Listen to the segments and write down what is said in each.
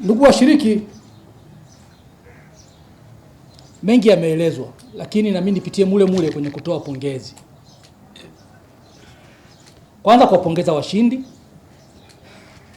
Ndugu washiriki, mengi yameelezwa, lakini na mimi nipitie mule kwenye kutoa pongezi. Kwanza kwa pongeza washindi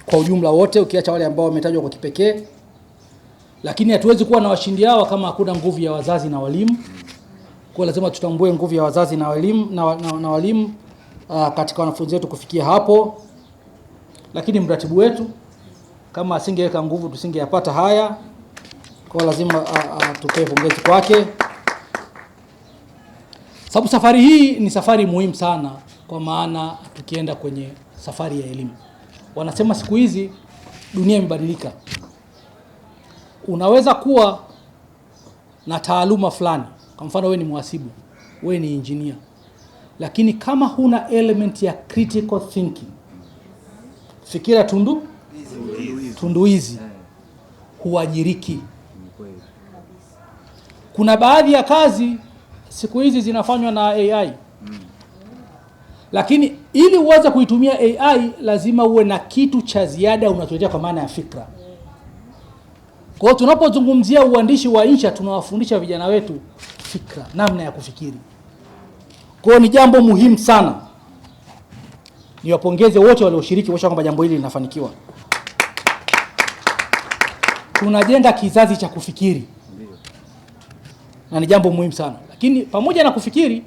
kwa ujumla wote, ukiacha wale ambao wametajwa kwa kipekee. Lakini hatuwezi kuwa na washindi hawa kama hakuna nguvu ya wazazi na walimu. Kwa lazima tutambue nguvu ya wazazi na walimu na walimu katika wanafunzi wetu kufikia hapo. Lakini mratibu wetu kama asingeweka nguvu tusingeyapata haya. Kwa lazima tupe pongezi kwake. Sababu safari hii ni safari muhimu sana, kwa maana tukienda kwenye safari ya elimu. Wanasema siku hizi dunia imebadilika. Unaweza kuwa na taaluma fulani, kwa mfano wewe ni mhasibu, wewe ni engineer, lakini kama huna element ya critical thinking, fikira tunduizi, huajiriki. Kuna baadhi ya kazi siku hizi zinafanywa na AI. Lakini ili uweze kuitumia AI lazima uwe na kitu cha ziada unatuletea, kwa maana ya fikra. Kwa hiyo tunapozungumzia uandishi wa insha tunawafundisha vijana wetu fikra, namna ya kufikiri. Kwa hiyo ni jambo muhimu sana. Niwapongeze wote walioshiriki kuhakikisha kwamba jambo hili linafanikiwa. Tunajenga kizazi cha kufikiri. Na ni jambo muhimu sana. Lakini pamoja na kufikiri,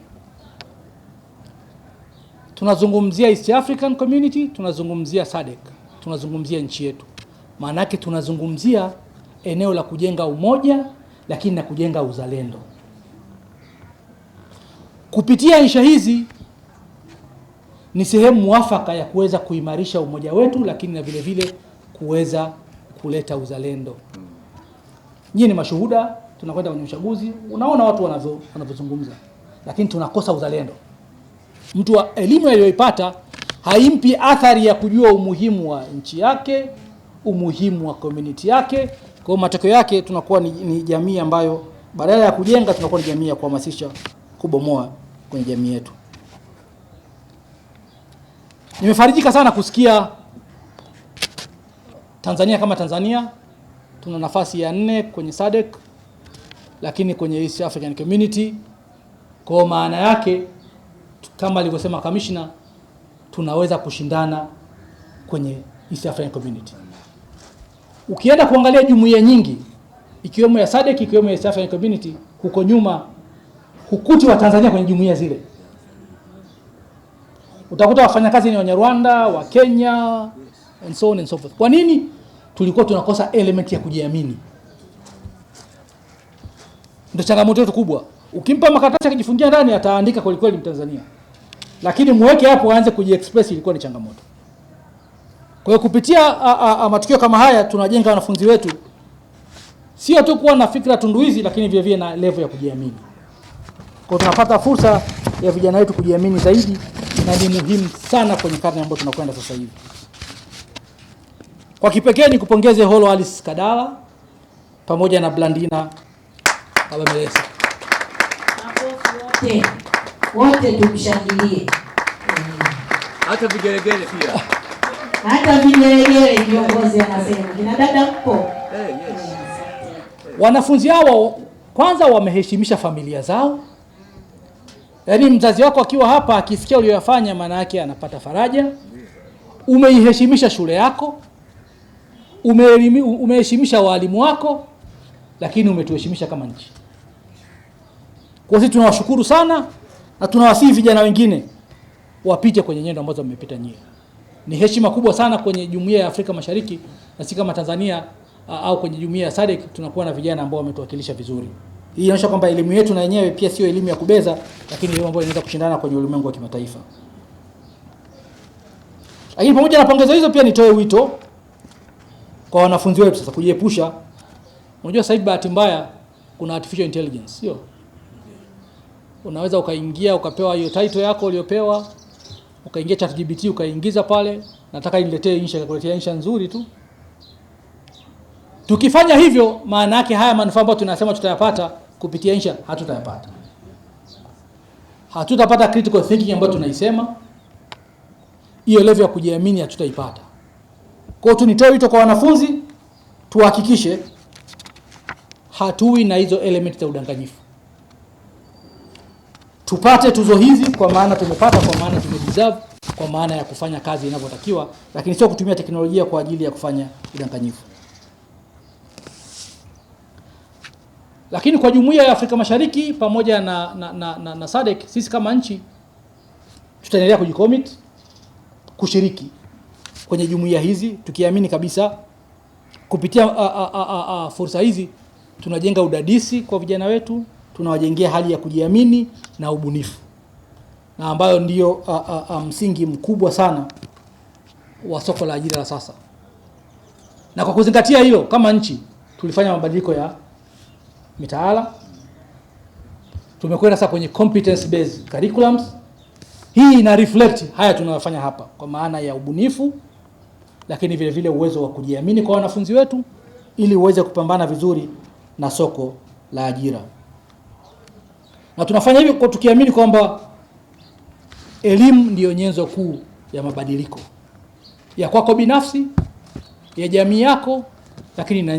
tunazungumzia East African Community, tunazungumzia SADC, tunazungumzia nchi yetu. Maana yake tunazungumzia eneo la kujenga umoja, lakini na kujenga uzalendo. Kupitia insha hizi ni sehemu mwafaka ya kuweza kuimarisha umoja wetu, lakini na vile vile kuweza kuleta uzalendo. Nyinyi ni mashuhuda, tunakwenda kwenye uchaguzi, unaona watu wanavyozungumza, lakini tunakosa uzalendo. Mtu wa elimu aliyoipata haimpi athari ya kujua umuhimu wa nchi yake, umuhimu wa community yake. Kwa matokeo yake tunakuwa ni jamii ambayo badala ya kujenga tunakuwa ni jamii ya kuhamasisha, kubomoa kwenye jamii yetu. Nimefarijika sana kusikia Tanzania kama Tanzania tuna nafasi ya 4 kwenye SADC, lakini kwenye East African Community. Kwa maana yake kama alivyosema commissioner, tunaweza kushindana kwenye East African Community. Ukienda kuangalia jumuiya nyingi ikiwemo ya SADC, ikiwemo ya East African Community, huko nyuma hukuti wa Tanzania kwenye jumuiya zile. Utakuta wafanyakazi ni wa Rwanda, wa Kenya, and so on and so forth. Kwa nini? Tulikuwa tunakosa element ya kujiamini. Ndio changamoto yetu kubwa. Ukimpa makaratasi akijifungia ndani ataandika kweli kweli Mtanzania, lakini muweke hapo aanze kujiexpress ilikuwa ni changamoto. Kwa hiyo kupitia matukio kama haya tunajenga wanafunzi wetu sio tu kuwa na fikra tunduizi, lakini vile vile na level ya kujiamini. Kwa hiyo tunapata fursa ya vijana wetu kujiamini zaidi, na ni muhimu sana kwenye karne ambayo tunakwenda sasa hivi. Kwa kipekee ni kupongeze Holo Alice Kadala pamoja na Blandina Abamelesa. Wote tumshangilie. Hata vigelegele pia. Hata vigelegele viongozi anasema. Kina dada mpo? Yes. Wanafunzi hao kwanza wameheshimisha familia zao. Yaani mzazi wako akiwa hapa akisikia uliyofanya, maana yake anapata faraja. Umeiheshimisha shule yako. Umeheshimisha walimu wako, lakini umetuheshimisha kama nchi. Kwa sisi tunawashukuru sana, na tunawasihi vijana wengine wapite kwenye nyendo ambazo mmepita nyie. Ni heshima kubwa sana kwenye Jumuiya ya Afrika Mashariki, na si kama Tanzania au kwenye Jumuiya ya SADC tunakuwa na vijana ambao wametuwakilisha vizuri. Hii inaonyesha kwamba elimu yetu na yenyewe pia sio elimu ya kubeza, lakini elimu ambayo inaweza kushindana kwenye ulimwengu wa kimataifa. Lakini pamoja na pongezo hizo pia nitoe wito kwa wanafunzi wetu sasa kujiepusha. Unajua sasa hivi bahati mbaya kuna artificial intelligence, sio? Unaweza ukaingia ukapewa hiyo title yako uliyopewa, ukaingia ChatGPT ukaingiza pale, nataka niletee insha, kuletea insha nzuri tu. Tukifanya hivyo, maana yake haya manufaa ambayo tunasema tutayapata kupitia insha hatutayapata. Hatutapata critical thinking ambayo tunaisema. Hiyo level ya kujiamini hatutaipata. Kwa hiyo tunitoe wito kwa wanafunzi tuhakikishe hatui na hizo element za udanganyifu. Tupate tuzo hizi kwa maana tumepata, kwa maana tumedeserve, kwa maana ya kufanya kazi inavyotakiwa, lakini sio kutumia teknolojia kwa ajili ya kufanya udanganyifu. Lakini kwa Jumuiya ya Afrika Mashariki pamoja na SADC, sisi kama nchi tutaendelea kujicommit kushiriki kwenye jumuiya hizi, tukiamini kabisa kupitia fursa hizi tunajenga udadisi kwa vijana wetu, tunawajengea hali ya kujiamini na ubunifu, na ambayo ndiyo msingi mkubwa sana wa soko la ajira la sasa. Na kwa kuzingatia hilo, kama nchi tulifanya mabadiliko ya mitaala, tumekwenda sasa kwenye competence based curriculums. Hii ina reflect haya tunayofanya hapa kwa maana ya ubunifu, lakini vile vile uwezo wa kujiamini kwa wanafunzi wetu ili uweze kupambana vizuri na soko la ajira. Na tunafanya hivi kwa tukiamini kwamba elimu ndiyo nyenzo kuu ya mabadiliko ya kwako binafsi, ya jamii yako, lakini na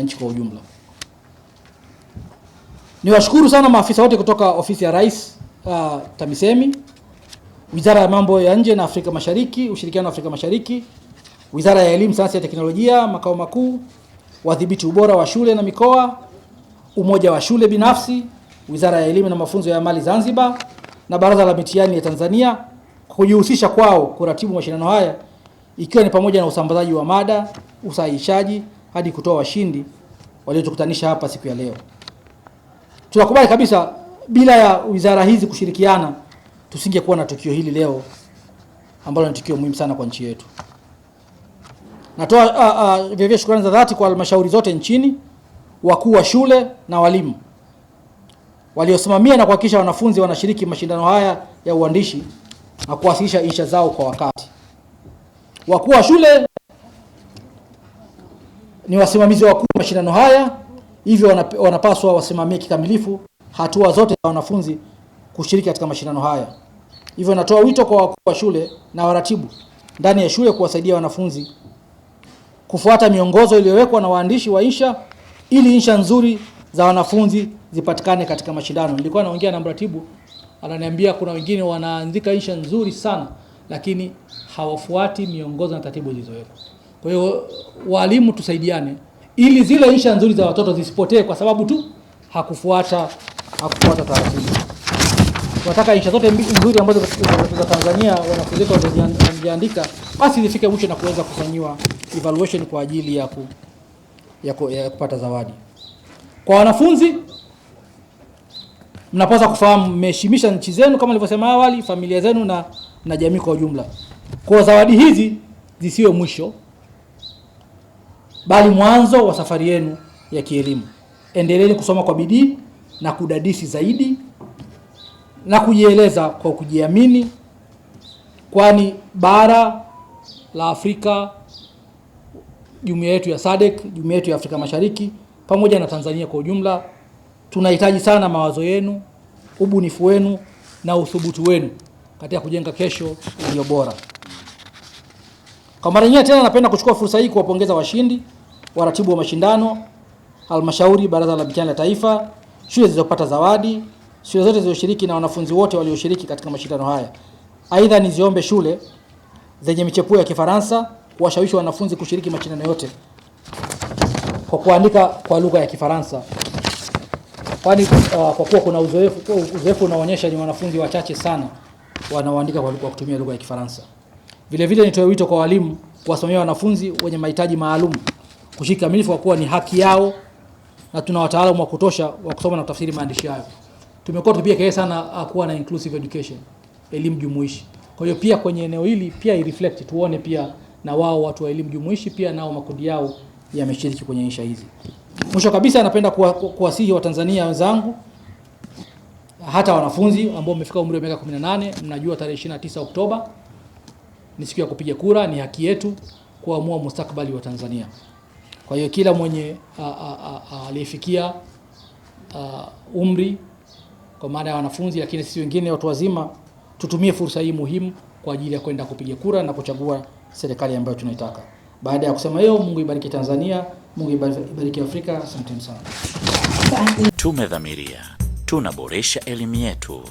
nchi kwa ujumla. Niwashukuru sana maafisa wote kutoka ofisi ya Rais TAMISEMI, Wizara ya Mambo ya Nje na Afrika Mashariki, Ushirikiano wa Afrika Mashariki, Wizara ya Elimu, Sayansi na Teknolojia, makao makuu, Wadhibiti Ubora wa Shule na Mikoa, Umoja wa Shule Binafsi, Wizara ya Elimu na Mafunzo ya Mali Zanzibar, na Baraza la Mitihani ya Tanzania kwa kujihusisha kwao kuratibu mashindano haya, ikiwa ni pamoja na usambazaji wa mada, usahihishaji hadi kutoa washindi waliotukutanisha hapa siku ya leo. Tunakubali kabisa bila ya wizara hizi kushirikiana tusingekuwa na tukio hili leo ambalo ni tukio muhimu sana kwa nchi yetu. Natoa vivyo shukrani za dhati kwa halmashauri zote nchini, wakuu wa shule na walimu waliosimamia na kuhakikisha wanafunzi wanashiriki mashindano haya ya uandishi na kuwasilisha insha zao kwa wakati. Wakuu wa shule ni wasimamizi wakuu wa mashindano haya, hivyo wanapaswa wasimamie kikamilifu hatua zote za wanafunzi kushiriki katika mashindano haya. Hivyo natoa wito kwa wakuu wa shule na waratibu ndani ya shule kuwasaidia wanafunzi kufuata miongozo iliyowekwa na waandishi wa insha ili insha nzuri za wanafunzi zipatikane katika mashindano. Nilikuwa naongea na mratibu, ananiambia kuna wengine wanaandika insha nzuri sana lakini hawafuati miongozo na taratibu zilizowekwa. Kwa hiyo walimu tusaidiane ili zile insha nzuri za watoto zisipotee kwa sababu tu hakufuata taratibu. Tunataka insha zote nzuri ambazo za Tanzania wanafunzi wanaziandika basi zifike mwisho na kuweza kufanyiwa evaluation kwa ajili ya kupata zawadi. Kwa wanafunzi, mnapaswa kufahamu mmeheshimisha nchi zenu kama nilivyosema awali, familia zenu na jamii kwa ujumla. Kwa zawadi hizi zisiwe mwisho bali mwanzo wa safari yenu ya kielimu. Endeleeni kusoma kwa bidii na kudadisi zaidi na kujieleza kwa kujiamini, kwani bara la Afrika, jumuiya yetu ya SADC, jumuiya yetu ya Afrika Mashariki pamoja na Tanzania kwa ujumla tunahitaji sana mawazo yenu, ubunifu wenu na uthubutu wenu katika kujenga kesho iliyo bora. Kwa mara nyingine tena napenda kuchukua fursa hii kuwapongeza washindi, waratibu wa mashindano, halmashauri, Baraza la Mitihani ya Taifa, shule zilizopata zawadi, shule zote zilizoshiriki na wanafunzi wote walioshiriki katika mashindano haya. Aidha, niziombe shule zenye michepuo ya Kifaransa kuwashawishi wanafunzi kushiriki mashindano yote kwa kuandika kwa lugha ya Kifaransa, kwani kwa kuwa kuna uzoefu unaonyesha ni wanafunzi wachache sana wanaoandika kwa kutumia lugha ya Kifaransa. Vile vile nitoe wito kwa walimu kuwasimamia wanafunzi wenye mahitaji maalum kushiriki kamilifu kwa kuwa ni haki yao, na tuna wataalamu wa kutosha wa kusoma na kutafsiri maandishi hayo. Tumekuwa tupia sana kuwa na inclusive education, elimu jumuishi. Kwa hiyo pia kwenye eneo hili pia i-reflect, tuone pia na wao watu wa elimu jumuishi pia nao makundi yao yameshiriki kwenye insha hizi. Mwisho kabisa napenda kuwasihi Watanzania wenzangu, hata wanafunzi ambao wamefika umri wa miaka 18, mnajua tarehe 29 Oktoba ni siku ya kupiga kura, ni haki yetu kuamua mustakabali wa Tanzania. Kwa hiyo kila mwenye aliyefikia umri kwa maana ya wanafunzi, lakini sisi wengine watu wazima, tutumie fursa hii muhimu kwa ajili ya kwenda kupiga kura na kuchagua serikali ambayo tunaitaka. Baada ya kusema hiyo, Mungu ibariki Tanzania Mungu ibariki Afrika. Asanteni sana. Asante. Tumedhamiria tunaboresha elimu yetu.